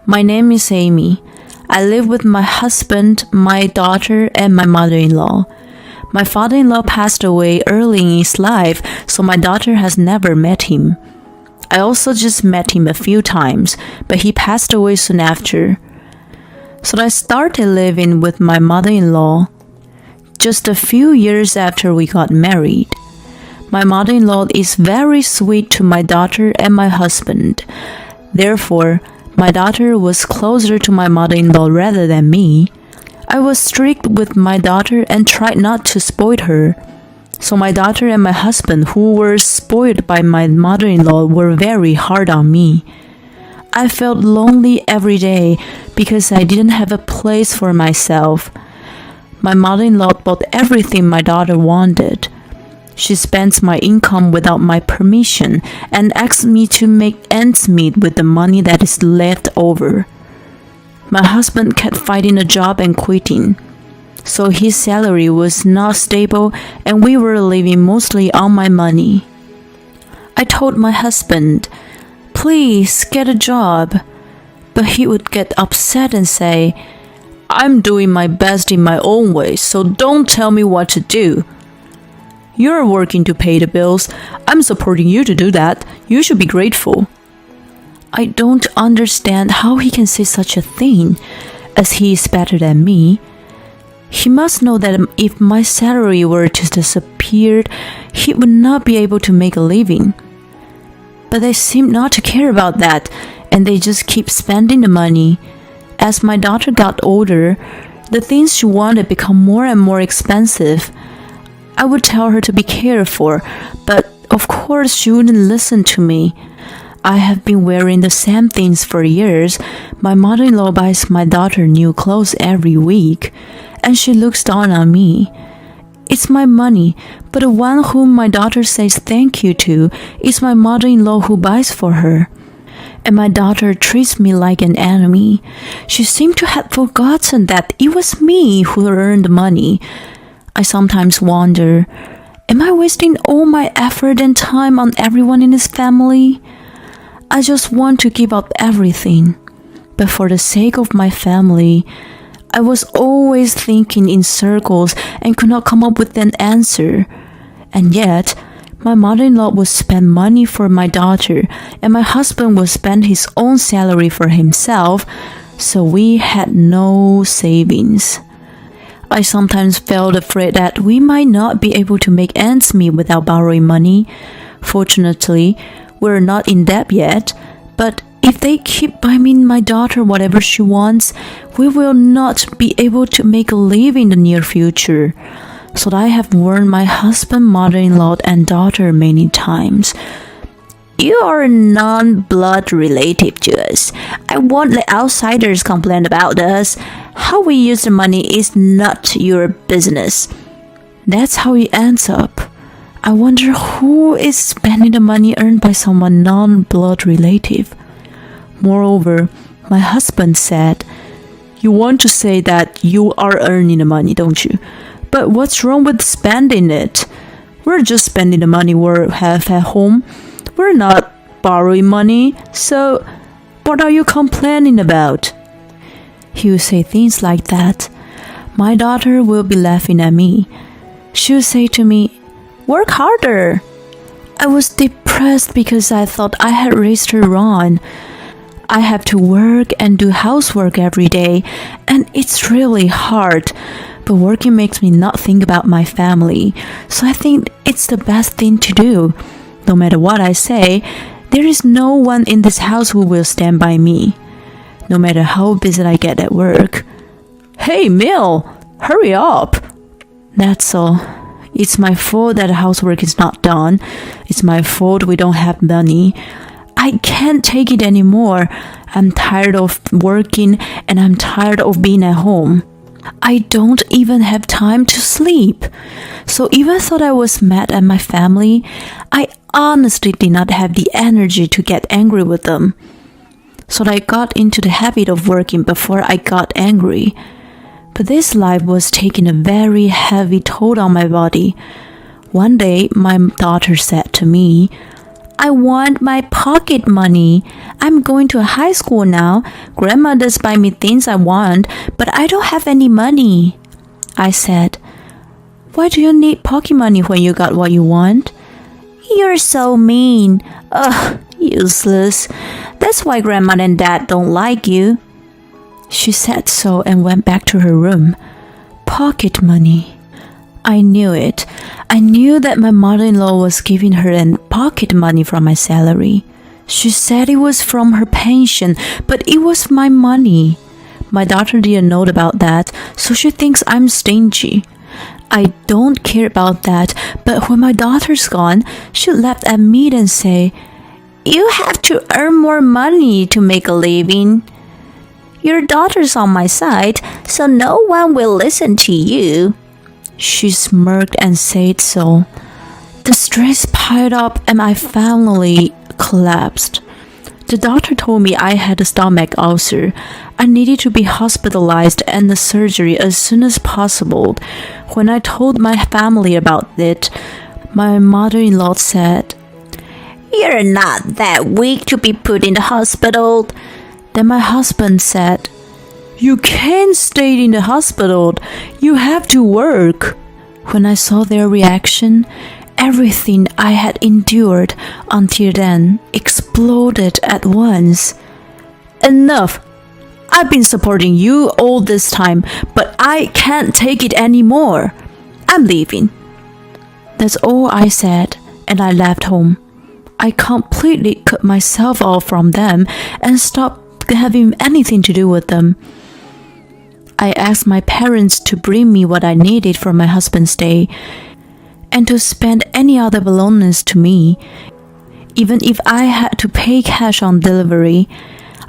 My name is Amy. I live with my husband, my daughter, and my mother-in-law. My father-in-law passed away early in his life, so my daughter has never met him. I also just met him a few times, but he passed away soon after. So I started living with my mother-in-law just a few years after we got married. My mother-in-law is very sweet to my daughter and my husband. Therefore, my daughter was closer to my mother-in-law rather than me. I was strict with my daughter and tried not to spoil her. So my daughter and my husband, who were spoiled by my mother-in-law, were very hard on me. I felt lonely every day because I didn't have a place for myself. My mother-in-law bought everything my daughter wanted. She spends my income without my permission and asks me to make ends meet with the money that is left over. My husband kept finding a job and quitting, so his salary was not stable and we were living mostly on my money. I told my husband, "Please get a job," but he would get upset and say, "I'm doing my best in my own way, so don't tell me what to do. You're working to pay the bills. I'm supporting you to do that. You should be grateful." I don't understand how he can say such a thing, as he is better than me. He must know that if my salary were to disappear, he would not be able to make a living. But they seem not to care about that, and they just keep spending the money. As my daughter got older, the things she wanted become more and more expensive. I would tell her to be careful, but of course she wouldn't listen to me. I have been wearing the same things for years. My mother-in-law buys my daughter new clothes every week, and she looks down on me. It's my money, but the one whom my daughter says thank you to is my mother-in-law who buys for her. And my daughter treats me like an enemy. She seemed to have forgotten that it was me who earned money. I sometimes wonder, am I wasting all my effort and time on everyone in this family? I just want to give up everything. But for the sake of my family, I was always thinking in circles and could not come up with an answer. And yet, my mother-in-law would spend money for my daughter, and my husband would spend his own salary for himself, so we had no savings. I sometimes felt afraid that we might not be able to make ends meet without borrowing money. Fortunately, we're not in debt yet, but if they keep buying my daughter whatever she wants, we will not be able to make a living in the near future. So I have warned my husband, mother-in-law, and daughter many times. You are a non-blood relative to us. I won't let outsiders complain about us. How we use the money is not your business. That's how it ends up. I wonder who is spending the money earned by someone non-blood relative. Moreover, my husband said, "You want to say that you are earning the money, don't you? But what's wrong with spending it? We're just spending the money we have at home. We're not borrowing money, so what are you complaining about?" He would say things like that. My daughter will be laughing at me. She would say to me, "Work harder." I was depressed because I thought I had raised her wrong. I have to work and do housework every day, and it's really hard. But working makes me not think about my family, so I think it's the best thing to do. No matter what I say, there is no one in this house who will stand by me, no matter how busy I get at work. "Hey, Mill, hurry up." That's all. It's my fault that the housework is not done. It's my fault we don't have money. I can't take it anymore. I'm tired of working and I'm tired of being at home. I don't even have time to sleep. So even though I was mad at my family, I honestly did not have the energy to get angry with them. So I got into the habit of working before I got angry. But this life was taking a very heavy toll on my body. One day, my daughter said to me, I want my pocket money. I'm going to high school now. Grandma does buy me things I want, but I don't have any money. I said, Why do you need pocket money when you got what you want? You're so mean. Ugh, useless. That's why Grandma and Dad don't like you. She said so and went back to her room. Pocket money. I knew it. I knew that my mother-in-law was giving her pocket money from my salary. She said it was from her pension, but it was my money. My daughter didn't know about that, so she thinks I'm stingy. I don't care about that, but when my daughter's gone, she laughed at me and say, You have to earn more money to make a living. Your daughter's on my side, so no one will listen to you. She smirked and said so. The stress piled up and I finally collapsed. The doctor told me I had a stomach ulcer. I needed to be hospitalized and the surgery as soon as possible. When I told my family about it, my mother-in-law said, You're not that weak to be put in the hospital. Then my husband said, You can't stay in the hospital. You have to work. When I saw their reaction, everything I had endured until then exploded at once. Enough! I've been supporting you all this time, but I can't take it anymore. I'm leaving. That's all I said, and I left home. I completely cut myself off from them and stopped having anything to do with them. I asked my parents to bring me what I needed for my husband's day and to spend any other belongings to me, even if I had to pay cash on delivery.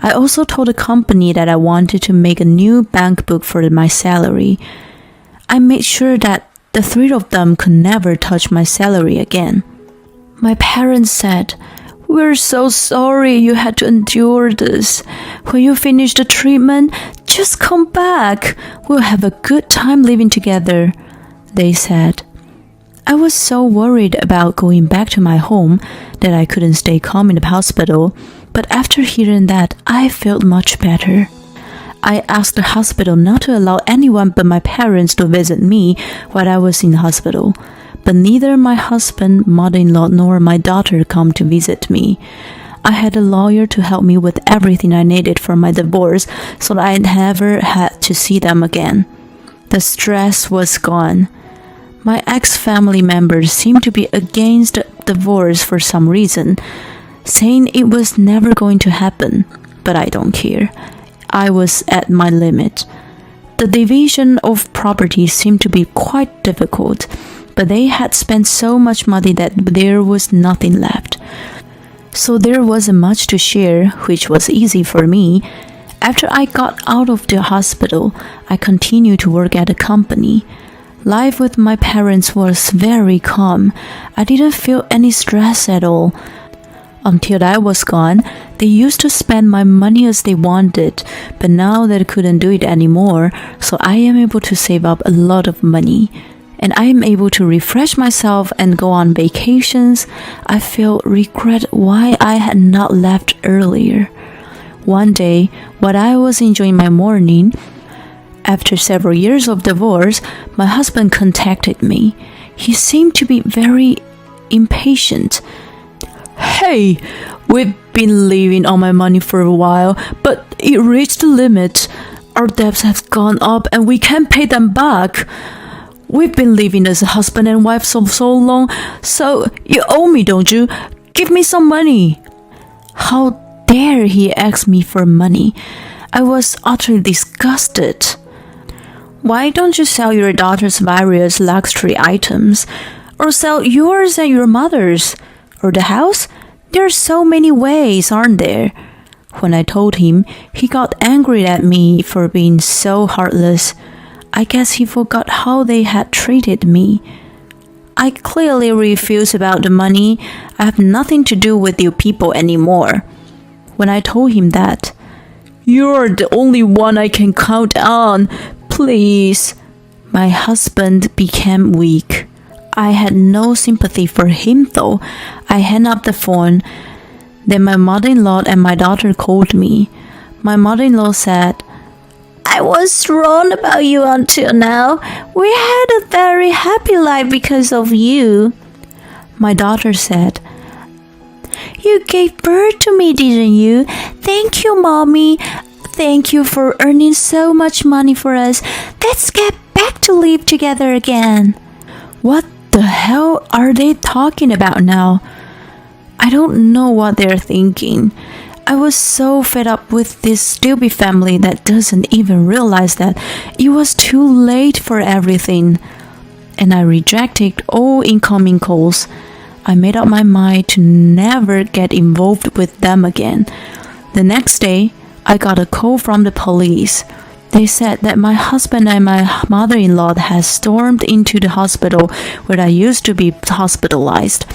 I also told the company that I wanted to make a new bank book for my salary. I made sure that the three of them could never touch my salary again. My parents said, We're so sorry you had to endure this. When you finish the treatment, just come back. We'll have a good time living together, they said. I was so worried about going back to my home that I couldn't stay calm in the hospital, but after hearing that, I felt much better. I asked the hospital not to allow anyone but my parents to visit me while I was in the hospital, but neither my husband, mother-in-law, nor my daughter come to visit me. I had a lawyer to help me with everything I needed for my divorce, so that I never had to see them again. The stress was gone. My ex-family members seemed to be against divorce for some reason, saying it was never going to happen, but I don't care. I was at my limit. The division of property seemed to be quite difficult, but they had spent so much money that there was nothing left. So there wasn't much to share, which was easy for me. After I got out of the hospital, I continued to work at a company. Life with my parents was very calm. I didn't feel any stress at all. Until I was gone, they used to spend my money as they wanted, but now they couldn't do it anymore, so I am able to save up a lot of money. And I am able to refresh myself and go on vacations. I feel regret why I had not left earlier. One day, while I was enjoying my morning, after several years of divorce, my husband contacted me. He seemed to be very impatient. Hey, we've been living on my money for a while, but it reached the limit. Our debts have gone up and we can't pay them back. We've been living as a husband and wife so long, so you owe me, don't you? Give me some money. How dare he ask me for money? I was utterly disgusted. Why don't you sell your daughter's various luxury items? Or sell yours and your mother's? Or the house? There are so many ways, aren't there? When I told him, he got angry at me for being so heartless. I guess he forgot how they had treated me. I clearly refused about the money. I have nothing to do with you people anymore. When I told him that, You're the only one I can count on. Please. My husband became weak. I had no sympathy for him though. I hung up the phone. Then my mother-in-law and my daughter called me. My mother-in-law said, "I was wrong about you until now. We had a very happy life because of you." My daughter said, "You gave birth to me, didn't you? Thank you, Mommy. Thank you for earning so much money for us. Let's get back to live together again." What the hell are they talking about now? I don't know what they're thinking. I was so fed up with this stupid family that doesn't even realize that it was too late for everything. And I rejected all incoming calls. I made up my mind to never get involved with them again. The next day, I got a call from the police. They said that my husband and my mother-in-law had stormed into the hospital where I used to be hospitalized,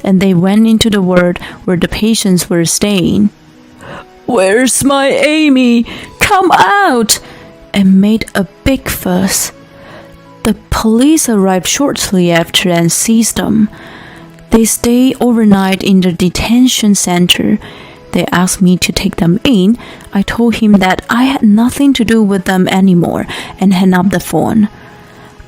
and they went into the ward where the patients were staying. "Where's my Amy? Come out!" and made a big fuss. The police arrived shortly after and seized them. They stayed overnight in the detention center. They asked me to take them in. I told him that I had nothing to do with them anymore and hung up the phone.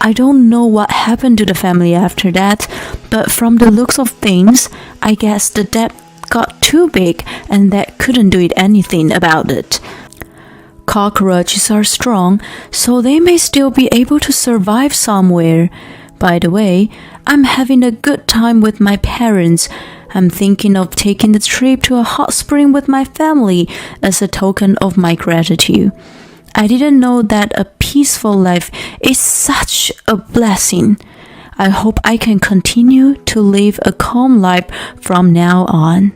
I don't know what happened to the family after that, but from the looks of things, I guess the debt got too big and they couldn't do anything about it. Cockroaches are strong, so they may still be able to survive somewhere. By the way, I'm having a good time with my parents. I'm thinking of taking the trip to a hot spring with my family as a token of my gratitude. I didn't know that a peaceful life is such a blessing. I hope I can continue to live a calm life from now on.